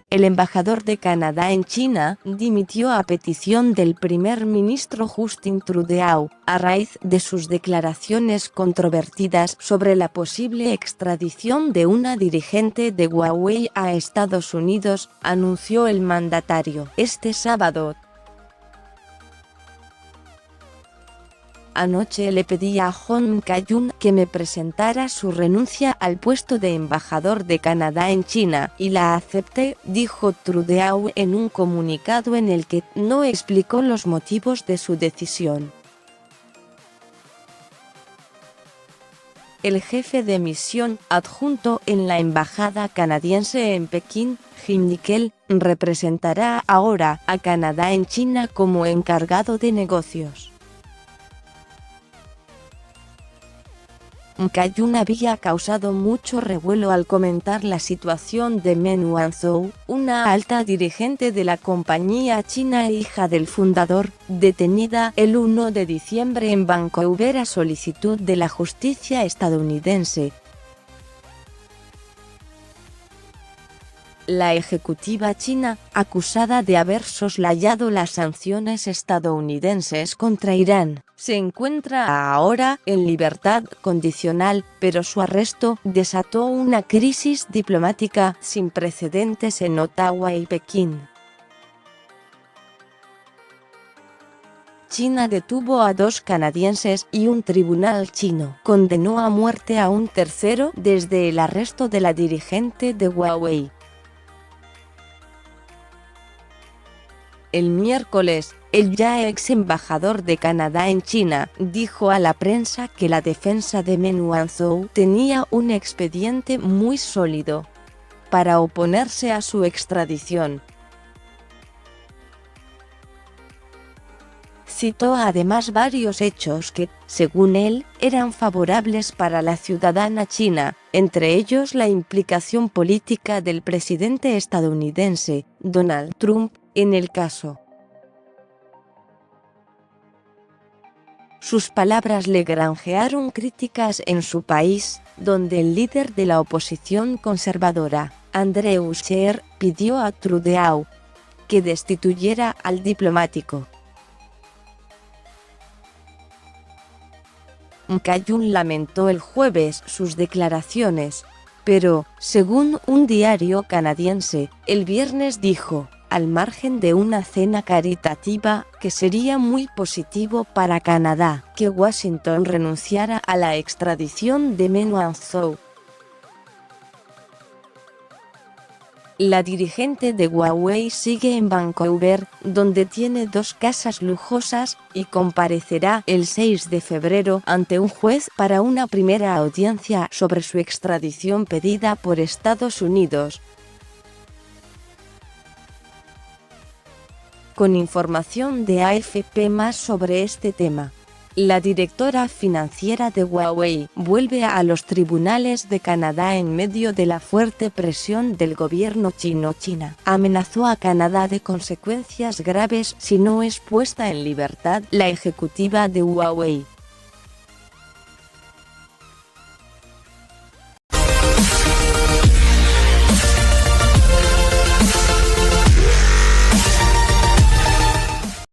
El embajador de Canadá en China dimitió a petición del primer ministro Justin Trudeau, a raíz de sus declaraciones controvertidas sobre la posible extradición de una dirigente de Huawei a Estados Unidos, anunció el mandatario este sábado. Anoche le pedí a John McCain que me presentara su renuncia al puesto de embajador de Canadá en China, y la acepté, dijo Trudeau en un comunicado en el que no explicó los motivos de su decisión. El jefe de misión adjunto en la embajada canadiense en Pekín, Jim Nickel, representará ahora a Canadá en China como encargado de negocios. McCain había causado mucho revuelo al comentar la situación de Meng Wanzhou, una alta dirigente de la compañía china e hija del fundador, detenida el 1 de diciembre en Vancouver a solicitud de la justicia estadounidense. La ejecutiva china, acusada de haber soslayado las sanciones estadounidenses contra Irán, se encuentra ahora en libertad condicional, pero su arresto desató una crisis diplomática sin precedentes en Ottawa y Pekín. China detuvo a 2 canadienses y un tribunal chino condenó a muerte a un tercero desde el arresto de la dirigente de Huawei. El miércoles, el ya ex embajador de Canadá en China dijo a la prensa que la defensa de Meng Wanzhou tenía un expediente muy sólido para oponerse a su extradición. Citó además varios hechos que, según él, eran favorables para la ciudadana china, entre ellos la implicación política del presidente estadounidense, Donald Trump, en el caso. Sus palabras le granjearon críticas en su país, donde el líder de la oposición conservadora, Andrew Scheer, pidió a Trudeau que destituyera al diplomático. McCain lamentó el jueves sus declaraciones, pero, según un diario canadiense, el viernes dijo, al margen de una cena caritativa, que sería muy positivo para Canadá que Washington renunciara a la extradición de Meng Wanzhou. La dirigente de Huawei sigue en Vancouver, donde tiene 2 casas lujosas, y comparecerá el 6 de febrero ante un juez para una primera audiencia sobre su extradición pedida por Estados Unidos. Con información de AFP más sobre este tema. La directora financiera de Huawei vuelve a los tribunales de Canadá en medio de la fuerte presión del gobierno chino. China amenazó a Canadá de consecuencias graves si no es puesta en libertad la ejecutiva de Huawei.